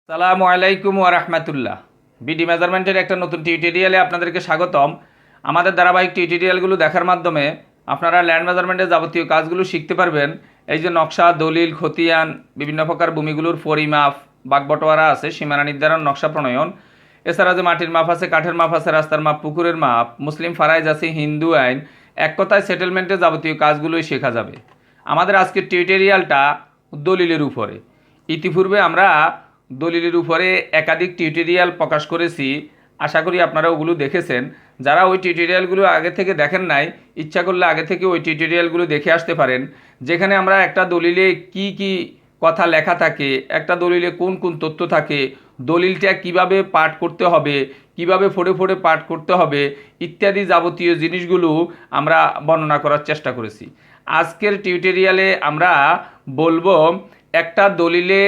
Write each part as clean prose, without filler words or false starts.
সালামু আলাইকুম ওয়া রাহমাতুল্লাহ। বিডি মেজারমেন্টের একটা নতুন টিউটোরিয়ালে আপনাদেরকে স্বাগতম। আমাদের ধারাবাহিক টিউটোরিয়ালগুলো দেখার মাধ্যমে আপনারা ল্যান্ড মেজারমেন্টের যাবতীয় কাজগুলো শিখতে পারবেন। এই যে নকশা, দলিল, খতিয়ান, বিভিন্ন প্রকার ভূমিগুলোর পরিমাপ, বাগবটোয়ারা আছে, সীমানা নির্ধারণ, নকশা প্রণয়ন, এছাড়া যে মাটির মাপ আছে, কাঠের মাপ আছে, রাস্তার মাপ, পুকুরের মাপ, মুসলিম ফারাইজ আছে, হিন্দু আইন, এক কথায় সেটেলমেন্টের যাবতীয় কাজগুলোই শেখা যাবে। আমাদের আজকের টিউটোরিয়ালটা দলিলের উপরে। ইতিপূর্বে আমরা দলিলের উপরে একাধিক টিউটোরিয়াল প্রকাশ করেছি, আশা করি আপনারা ওগুলো দেখেছেন। যারা ওই টিউটোরিয়ালগুলো আগে থেকে দেখেন নাই, ইচ্ছা করলে আগে থেকে ওই টিউটোরিয়ালগুলো দেখে আসতে পারেন, যেখানে আমরা একটা দলিলে কি কি কথা লেখা থাকে, একটা দলিলে কোন কোন তথ্য থাকে, দলিলটা কিভাবে পাঠ করতে হবে, কিভাবে ফোড়ে ফোড়ে পাঠ করতে হবে, ইত্যাদি যাবতীয় জিনিসগুলো আমরা বর্ণনা করার চেষ্টা করেছি। আজকের টিউটোরিয়ালে আমরা বলবো একটা দলিলে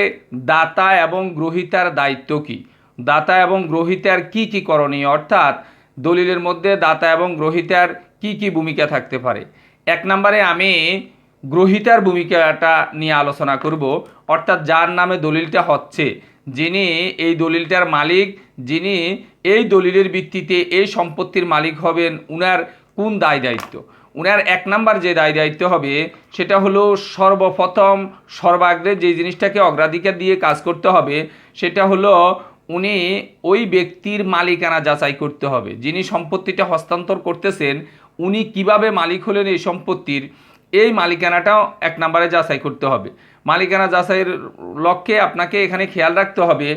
দাতা এবং গ্রহীতার দায়িত্ব কী, দাতা এবং গ্রহীতার কি কি করণীয়, অর্থাৎ দলিলের মধ্যে দাতা এবং গ্রহীতার কি কি ভূমিকা থাকতে পারে। এক নম্বরে আমি গ্রহীতার ভূমিকাটা নিয়ে আলোচনা করব, অর্থাৎ যার নামে দলিলটা হচ্ছে, যিনি এই দলিলটার মালিক, যিনি এই দলিলের ভিত্তিতে এই সম্পত্তির মালিক হবেন, উনার কোন দায় দায়িত্ব। উনার এক নাম্বার যে দায় দায়িত্ব হবে সেটা হলো সর্বপ্রথম সর্বাগ্রে যে জিনিসটাকে অগ্রাধিকার দিয়ে কাজ করতে হবে সেটা হলো উনি ওই ব্যক্তির মালিকানা যাচাই করতে হবে। যিনি সম্পত্তিটা হস্তান্তর করতেছেন উনি কিভাবে মালিক হলেন এই সম্পত্তির, এই মালিকানাটাও এক নম্বরে যাচাই করতে হবে। মালিকানা যাচাইয়ের লক্ষ্যে আপনাকে এখানে খেয়াল রাখতে হবে,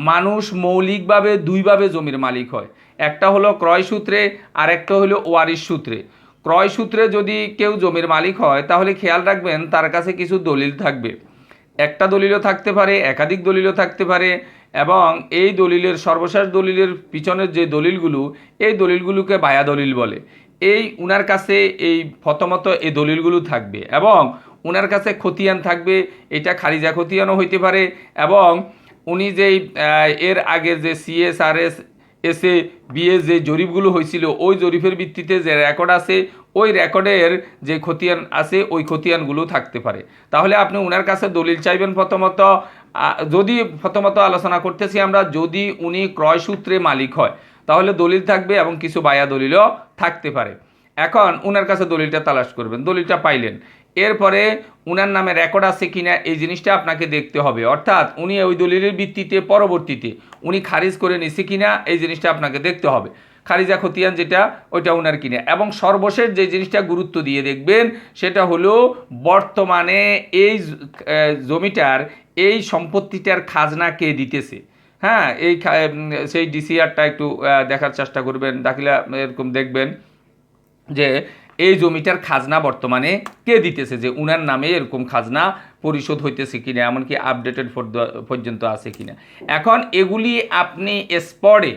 মানুষ মৌলিকভাবে দুইভাবে জমির মালিক হয়, একটা হলো ক্রয় সূত্রে আর একটা হলো ওয়ারিশ সূত্রে। ক্রয় সূত্রে যদি কেউ জমির মালিক হয় তাহলে খেয়াল রাখবেন তার কাছে কিছু দলিল থাকবে, একটা দলিলও থাকতে পারে, একাধিক দলিলও থাকতে পারে, এবং এই দলিলের সর্বশেষ দলিলের পিছনের যে দলিলগুলো, এই দলিলগুলোকে বায়া দলিল বলে। এই উনার কাছে এই প্রথমত এই দলিলগুলো থাকবে, এবং উনার কাছে খতিয়ান থাকবে, এটা খারিজা খতিয়ানও হইতে পারে, এবং উনি যেই এর আগে যে সিএসআরএস এসে বিএ যে জরিপগুলো হয়েছিল ওই জরিপের ভিত্তিতে যে রেকর্ড আছে ওই রেকর্ডের যে খতিয়ান আছে ওই খতিয়ানগুলো থাকতে পারে। তাহলে আপনি ওনার কাছে দলিল চাইবেন প্রথমত। যদি প্রথমত আলোচনা করতেছি আমরা, যদি উনি ক্রয় সূত্রে মালিক হয় তাহলে দলিল থাকবে এবং কিছু বায়া দলিলও থাকতে পারে। এখন উনার কাছে দলিলটা তালাশ করবেন, দলিলটা পাইলেন, এরপরে উনার নামে রেকর্ড আছে কিনা এই জিনিসটা আপনাকে দেখতে হবে, অর্থাৎ উনি ওই দলিলের ভিত্তিতে পরবর্তীতে উনি খারিজ করে নিছে কিনা এই জিনিসটা আপনাকে দেখতে হবে। খারিজা খতিয়ান যেটা ওইটা উনার কিনা, এবং সর্বশেষ যে জিনিসটা গুরুত্ব দিয়ে দেখবেন সেটা হলো বর্তমানে এই জমিটার এই সম্পত্তিটার খাজনা কে দিতেছে। হ্যাঁ, এই সেই ডিসিআরটা একটু দেখার চেষ্টা করবেন, দাখিলা এরকম দেখবেন যে এই জমিটার খাজনা বর্তমানে কে দিতেছে, যে উনার নামে এরকম খাজনা পরিশোধ হইতেছে কিনা, এমনকি আপডেটেড পর্যন্ত আছে কিনা। এখন এগুলি আপনি স্পটে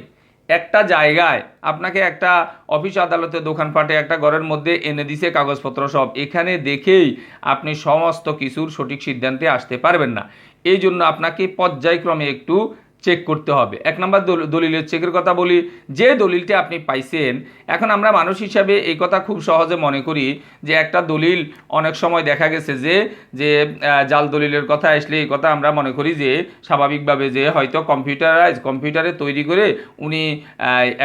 একটা জায়গায় আপনাকে একটা অফিস আদালতে দোকানপাটে একটা ঘরের মধ্যে এনে দিছে কাগজপত্র সব, এখানে দেখেই আপনি সমস্ত কিছুর সঠিক সিদ্ধান্তে আসতে পারবেন না। এই জন্য আপনাকে পর্যায়ক্রমে একটু চেক করতে হবে। এক নম্বর দলিলের চেকের কথা বলি, যে দলিলটা আপনি পাইছেন, এখন আমরা মানুষ হিসাবে এই কথা খুব সহজে মনে করি যে একটা দলিল অনেক সময় দেখা গেছে যে যে জাল দলিলের কথা আসলে এই কথা আমরা মনে করি যে স্বাভাবিকভাবে যে হয়তো কম্পিউটারে তৈরি করে উনি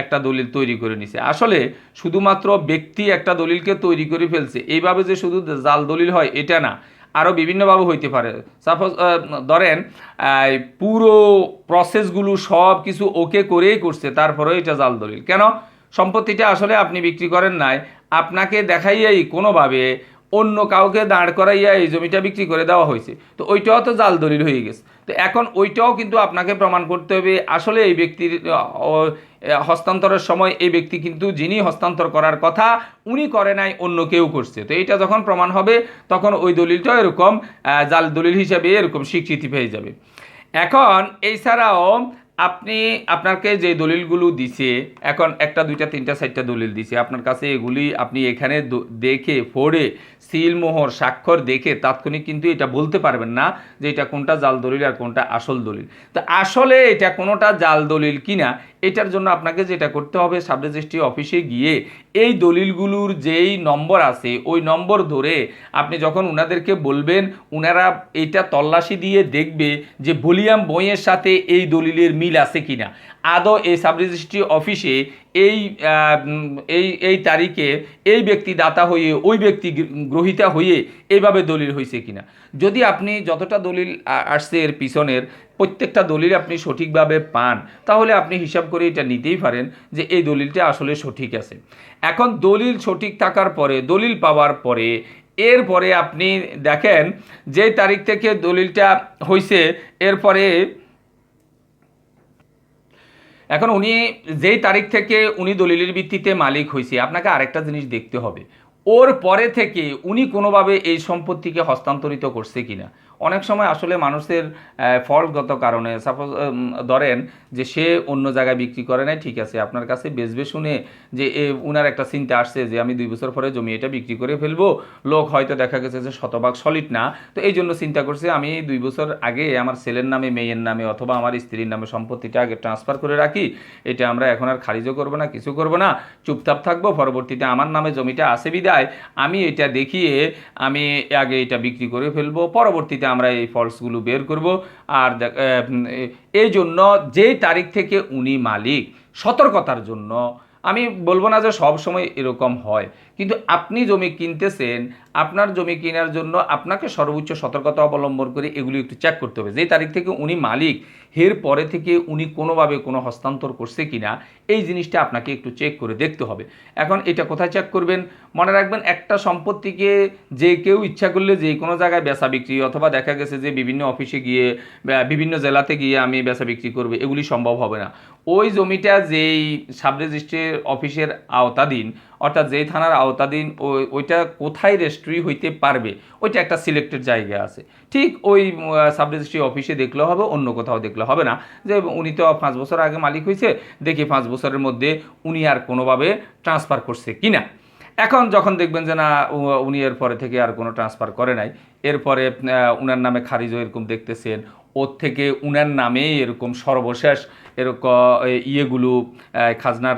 একটা দলিল তৈরি করে নিছে। আসলে শুধুমাত্র ব্যক্তি একটা দলিলকে তৈরি করে ফেলছে, এইভাবে যে শুধু জাল দলিল হয় এটা না, আরও বিভিন্নভাবে হইতে পারে। সাপোজ ধরেন পুরো প্রসেসগুলো সব কিছু ওকে করেই করছে, তারপরেও এটা জাল দলিল। কেন? সম্পত্তিটা আসলে আপনি বিক্রি করেন নাই, আপনাকে দেখাইয়াই কোনোভাবে অন্য কাউকে দাঁড় করাইয়া এই জমিটা বিক্রি করে দেওয়া হয়েছে, তো ওইটাও তো জাল দলিল হয়ে গেছে। তো এখন ওইটাও কিন্তু আপনাকে প্রমাণ করতে হবে আসলে এই ব্যক্তির হস্তান্তরের সময় এই ব্যক্তি কিন্তু যিনি হস্তান্তর করার কথা উনি করে নাই, অন্য কেউ করছে। তো এইটা যখন প্রমাণ হবে তখন ওই দলিলটাও এরকম জাল দলিল হিসাবে এরকম স্বীকৃতি পেয়ে যাবে। এখন এছাড়াও আপনি আপনাকে যে দলিলগুলো দিছে, এখন একটা দুইটা তিনটা চারটা দলিল দিছে আপনার কাছে, এগুলি আপনি এখানে দেখে পড়ে সিলমোহর স্বাক্ষর দেখে তাৎক্ষণিক কিন্তু এটা বলতে পারবেন না যে এটা কোনটা জাল দলিল আর কোনটা আসল দলিল। তো আসলে এটা কোনোটা জাল দলিল কিনা এটার জন্য আপনাকে যেটা করতে হবে, সাব রেজিস্ট্রি অফিসে গিয়ে এই দলিলগুলোর যেই নম্বর আছে ওই নম্বর ধরে আপনি যখন উনাদেরকে বলবেন, উনারা এটা তল্লাশি দিয়ে দেখবে যে ভলিউম বইয়ের সাথে এই দলিলের মিল আছে কিনা, আদৌ এই সাব রেজিস্ট্রি অফিসে এই এই এই তারিখে এই ব্যক্তি দাতা হয়ে ওই ব্যক্তি গ্রহীতা হয়ে এইভাবে দলিল হয়েছে কিনা। যদি আপনি যতটা দলিল আসছে এর পিছনের প্রত্যেকটা দলিল আপনি সঠিকভাবে পান, তাহলে আপনি হিসাব করে এটা নিতেই পারেন যে এই দলিলটা আসলে সঠিক আছে। এখন দলিল সঠিক থাকার পরে, দলিল পাওয়ার পরে, এরপরে আপনি দেখেন যে তারিখ থেকে দলিলটা হয়েছে, এরপরে এখন উনি যেই তারিখ থেকে উনি দলিলের ভিত্তিতে মালিক হয়েছে, আপনাকে আরেকটা জিনিস দেখতে হবে, ওর পরে থেকে উনি কোনোভাবে এই সম্পত্তিকে হস্তান্তরিত করছে কিনা। অনেক সময় আসলে মানুষের ফল্টগত কারণে, সাপোজ ধরেন যে সে অন্য জায়গায় বিক্রি করে নাই, ঠিক আছে, আপনার কাছে বেচবে শুনে যে উনার একটা চিন্তা আসছে যে আমি 2 বছর পরে জমি এটা বিক্রি করে ফেলবো, লোক হয়তো দেখা গেছে যে শতভাগ সলিড না, তো এই জন্য চিন্তা করছে আমি 2 বছর আগে আমার ছেলের নামে, মেয়ের নামে অথবা আমার স্ত্রীর নামে সম্পত্তিটা আগে ট্রান্সফার করে রাখি, এটা আমরা এখন আর খারিজও করবো না, কিছু করবো না, চুপচাপ থাকবো, পরবর্তীতে আমার নামে জমিটা আসে বিদায় আমি এটা দেখিয়ে আমি আগে এটা বিক্রি করে ফেলবো, পরবর্তীতে আমরা এই ফলসগুলো বের করব। আর এই জন্য যেই তারিখ থেকে উনি মালিক, সতর্কতার জন্য, আমি বলবো না যে সব সময় এরকম হয়, কিন্তু আপনি জমি কিনতেছেন, আপনার জমি কেনার জন্য আপনাকে সর্বোচ্চ সতর্কতা অবলম্বন করে এগুলি একটু চেক করতে হবে। যেই তারিখ থেকে উনি মালিক, এর পরে থেকে উনি কোনোভাবে কোনো হস্তান্তর করছে কিনা, এই জিনিসটা আপনাকে একটু চেক করে দেখতে হবে। এখন এটা কোথায় চেক করবেন? মনে রাখবেন, একটা সম্পত্তিকে যে কেউ ইচ্ছা করলে যে কোনো জায়গায় বেচা বিক্রি, অথবা দেখা গেছে যে বিভিন্ন অফিসে গিয়ে, বিভিন্ন জেলাতে গিয়ে আমি বেচা বিক্রি করবো, এগুলি সম্ভব হবে না। ওই জমিটা যেই সাব রেজিস্ট্রির অফিসের আওতাধীন, অর্থাৎ যেই থানার আওতাধীন, ওইটা কোথায় রেজিস্ট্রি হইতে পারবে, ওইটা একটা সিলেক্টেড জায়গা আছে, ঠিক ওই সাব রেজিস্ট্রি অফিসে দেখলে হবে, অন্য কোথাও দেখলে হবে না। যে উনি তো 5 বছর আগে মালিক হয়েছে, দেখি 5 বছরের মধ্যে উনি আর কোনোভাবে ট্রান্সফার করছে কিনা। এখন যখন দেখবেন যে না, উনি এর পরে থেকে আর কোনো ট্রান্সফার করে নাই, এরপরে উনার নামে খারিজও এরকম দেখতেছেন, ওর থেকে উনার নামে এরকম সর্বশেষ এরকম ইয়েগুলো, খাজনার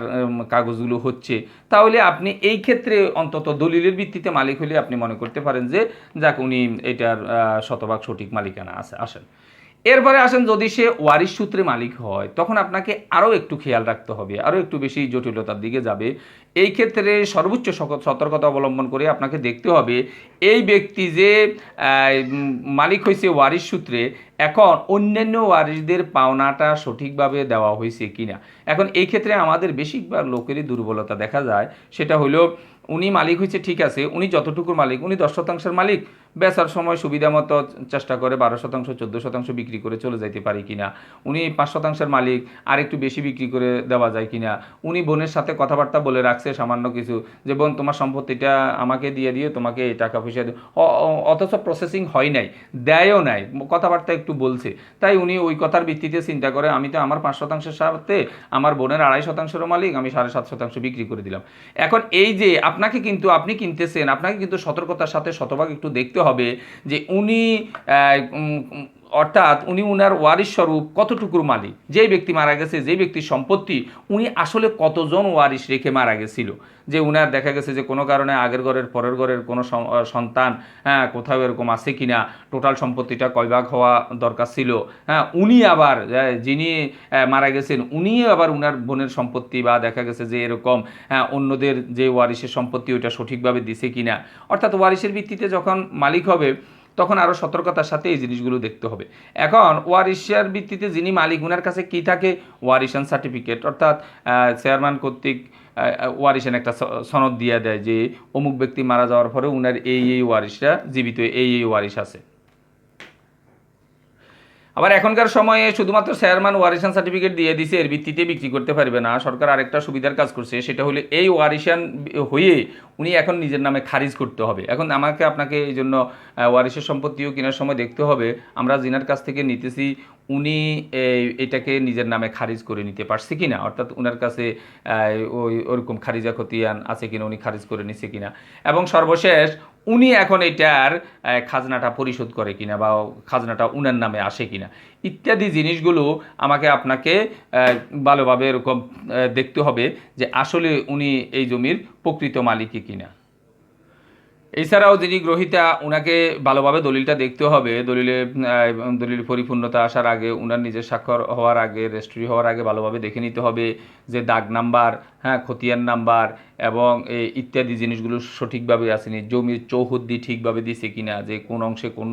কাগজগুলো হচ্ছে, তাহলে আপনি এই ক্ষেত্রে অন্তত দলিলের ভিত্তিতে মালিক হলে আপনি মনে করতে পারেন যে যাক, উনি এটার শতভাগ সঠিক মালিকানা আসেন। এরপরে আসেন, যদি সে ওয়ারিশ সূত্রে মালিক হয়, তখন আপনাকে আরও একটু খেয়াল রাখতে হবে, আরও একটু বেশি জটিলতার দিকে যাবে। এই ক্ষেত্রে সর্বোচ্চ সতর্কতা অবলম্বন করে আপনাকে দেখতে হবে এই ব্যক্তি যে মালিক হয়েছে ওয়ারিশ সূত্রে, এখন অন্যান্য ওয়ারিশদের পাওনাটা সঠিকভাবে দেওয়া হয়েছে কিনা। এখন এই ক্ষেত্রে আমাদের বেশিরভাগ লোকেরই দুর্বলতা দেখা যায়, সেটা হলো উনি মালিক হয়েছে ঠিক আছে, উনি যতটুকুর মালিক, উনি 10% মালিক, বেচার সময় সুবিধা মতো চেষ্টা করে 12%, 14% বিক্রি করে চলে যাইতে পারি কিনা, উনি 5% মালিক, আর একটু বেশি বিক্রি করে দেওয়া যায় কিনা, উনি বোনের সাথে কথাবার্তা বলে রাখছে সামান্য কিছু, যে বোন তোমার সম্পত্তিটা আমাকে দিয়ে দিয়ে তোমাকে এই টাকা পয়সা দিও, অথচ প্রসেসিং হয় নাই, দেয়ও নাই, কথাবার্তা একটু বলছে, তাই উনি ওই কথার ভিত্তিতে চিন্তা করে আমি তো আমার 5%-এর সাথে আমার বোনের 2.5%-এরও মালিক, আমি 7.5% বিক্রি করে দিলাম। এখন এই যে আপনাকে কিন্তু, আপনি কিনতেছেন, আপনাকে কিন্তু সতর্কতার সাথে শতভাগ একটু দেখতে হবে যে উনি অর্থাৎ উনি উনার ওয়ারিশ স্বরূপ কতটুকুর মালিক, যেই ব্যক্তি মারা গেছে, যেই ব্যক্তির সম্পত্তি, উনি আসলে কতজন ওয়ারিশ রেখে মারা গেছিল, যে উনার দেখা গেছে যে কোনো কারণে আগের ঘরের পরের ঘরের কোনো সন্তান, হ্যাঁ, কোথাও এরকম আছে কিনা, টোটাল সম্পত্তিটা কয় ভাগ হওয়া দরকার ছিল, হ্যাঁ, উনি আবার যিনি মারা গেছেন উনি আবার উনার বোনের সম্পত্তি, বা দেখা গেছে যে এরকম, হ্যাঁ, অন্যদের যে ওয়ারিশের সম্পত্তি ওইটা সঠিকভাবে দিছে কিনা, অর্থাৎ ওয়ারিশের ভিত্তিতে যখন মালিক হবে তখন আরও সতর্কতার সাথে এই জিনিসগুলো দেখতে হবে। এখন ওয়ারিশের ভিত্তিতে যিনি মালিক, উনার কাছে কী থাকে? ওয়ারিশান সার্টিফিকেট, অর্থাৎ চেয়ারম্যান কর্তৃক ওয়ারিশান একটা সনদ দিয়ে দেয় যে অমুক ব্যক্তি মারা যাওয়ার পরে উনার এই ওয়ারিশরা জীবিত, এই ওয়ারিশ আছে। আবার এখনকার সময়ে শুধুমাত্র চেয়ারম্যান ওয়ারিশান সার্টিফিকেট দিয়ে দিছে, এর ভিত্তিতে বিক্রি করতে পারবে না। সরকার আরেকটা সুবিধার কাজ করছে, সেটা হলো এই ওয়ারিশান হয়ে উনি এখন নিজের নামে খারিজ করতে হবে। এখন আমাকে আপনাকে এই জন্য ওয়ারিশের সম্পত্তিও কেনার সময় দেখতে হবে আমরা যিনার কাছ থেকে নিতেছি উনি এটাকে নিজের নামে খারিজ করে নিতে পারছে কিনা, অর্থাৎ উনার কাছে ওরকম খারিজা খতিয়ান আছে কিনা, উনি খারিজ করে নিছে কিনা। এবং সর্বশেষ উনি এখন এটার খাজনাটা পরিশোধ করে কিনা বা খাজনাটা উনার নামে আসে কিনা ইত্যাদি জিনিসগুলো আমাকে আপনাকে ভালোভাবে এরকম দেখতে হবে যে আসলে উনি এই জমির প্রকৃত মালিকই কিনা। এছাড়াও যিনি গ্রহীতা উনাকে ভালোভাবে দলিলটা দেখতে হবে, দলিল পরিপূর্ণতা আসার আগে উনার নিজের স্বাক্ষর হওয়ার আগে রেজিস্ট্রি হওয়ার আগে ভালোভাবে দেখে নিতে হবে যে দাগ নাম্বার, হ্যাঁ, খতিয়ান নাম্বার এবং ইত্যাদি জিনিসগুলো সঠিকভাবে আসেনি, জমির চৌহদ্দি ঠিকভাবে দিছে কিনা, যে কোন অংশে কোন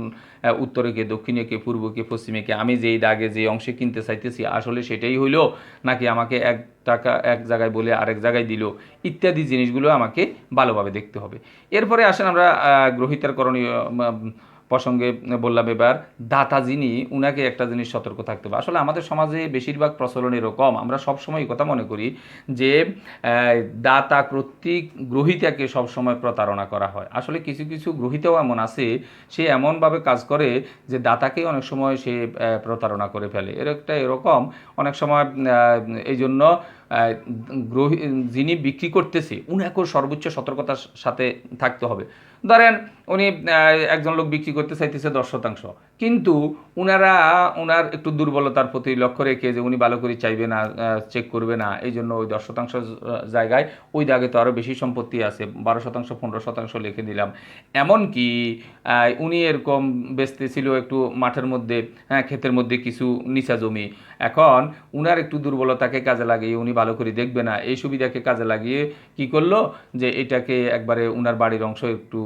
উত্তরে কে দক্ষিণে কে পূর্ব কে পশ্চিমে কে, আমি যেই দাগে যে অংশে কিনতে চাইতেছি আসলে সেটাই হইলো নাকি আমাকে এক টাকা এক জায়গায় বলে আরেক জায়গায় দিল, ইত্যাদি জিনিসগুলো আমাকে ভালোভাবে দেখতে হবে। এরপরে আসেন আমরা গ্রহীতার করণীয় প্রসঙ্গে বললাম। এবার দাতা যিনি উনাকে একটা জিনিস সতর্ক থাকতে হবে। আসলে আমাদের সমাজে বেশিরভাগ প্রচলন এরকম, আমরা সবসময় কথা মনে করি যে দাতা কর্তৃক গ্রহীতাকে সবসময় প্রতারণা করা হয়। আসলে কিছু কিছু গ্রহীতাও এমন আছে, সে এমনভাবে কাজ করে যে দাতাকে অনেক সময় সে প্রতারণা করে ফেলে। এরকম অনেক সময় এই জন্য যিনি বিক্রি করতেছে উনাকেও সর্বোচ্চ সতর্কতার সাথে থাকতে হবে। ধরেন উনি একজন লোক বিক্রি করতে চাইতেছে 10%, কিন্তু উনার একটু দুর্বলতার প্রতি লক্ষ্য রেখে যে উনি ভালো করে চাইবে না, চেক করবে না, এই জন্য ওই 10% জায়গায় ওই দাগে তো আরও বেশি সম্পত্তি আছে, 12% 15% লিখে দিলাম। এমনকি উনি এরকম বেচতেছিল একটু মাঠের মধ্যে, হ্যাঁ, ক্ষেতের মধ্যে কিছু নিচা জমি। এখন উনার একটু দুর্বলতাকে কাজে লাগিয়ে উনি ভালো করে দেখবে না, এই সুবিধাকে কাজে লাগিয়ে কি করলো যে এটাকে একবারে উনার বাড়ির অংশ একটু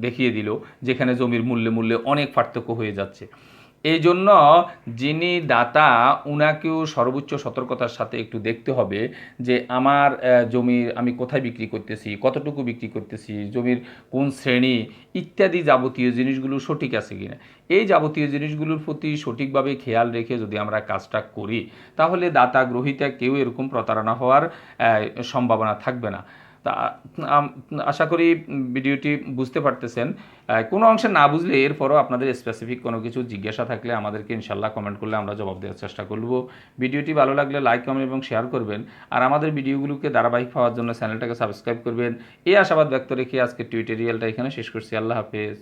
দেখিয়ে দিল, যেখানে জমির মূল্যে অনেক পার্থক্য হয়ে যাচ্ছে। এই জন্য যিনি দাতা উনাকেও সর্বোচ্চ সতর্কতার সাথে একটু দেখতে হবে যে আমার জমির আমি কোথায় বিক্রি করতেছি, কতটুকু বিক্রি করতেছি, জমির কোন শ্রেণী ইত্যাদি যাবতীয় জিনিসগুলো সঠিক আছে কিনা। এই যাবতীয় জিনিসগুলোর প্রতি সঠিকভাবে খেয়াল রেখে যদি আমরা কাজটা করি তাহলে দাতা গ্রহীতা কেউ এরকম প্রতারণা হওয়ার সম্ভাবনা থাকবে না। তা আশা করি ভিডিওটি বুঝতে পারতেছেন। কোনো অংশে না বুঝলে এরপরও আপনাদের স্পেসিফিক কোনো কিছু জিজ্ঞাসা থাকলে আমাদেরকে ইনশাল্লাহ কমেন্ট করলে আমরা জবাব দেওয়ার চেষ্টা করব। ভিডিওটি ভালো লাগলে লাইক, কমেন্ট এবং শেয়ার করবেন। আর আমাদের ভিডিওগুলোকে ধারাবাহিক পাওয়ার জন্য চ্যানেলটাকে সাবস্ক্রাইব করবেন। এই আশাবাদ ব্যক্ত রেখে আজকের টিউটোরিয়ালটা এখানে শেষ করছি। আল্লাহ হাফেজ।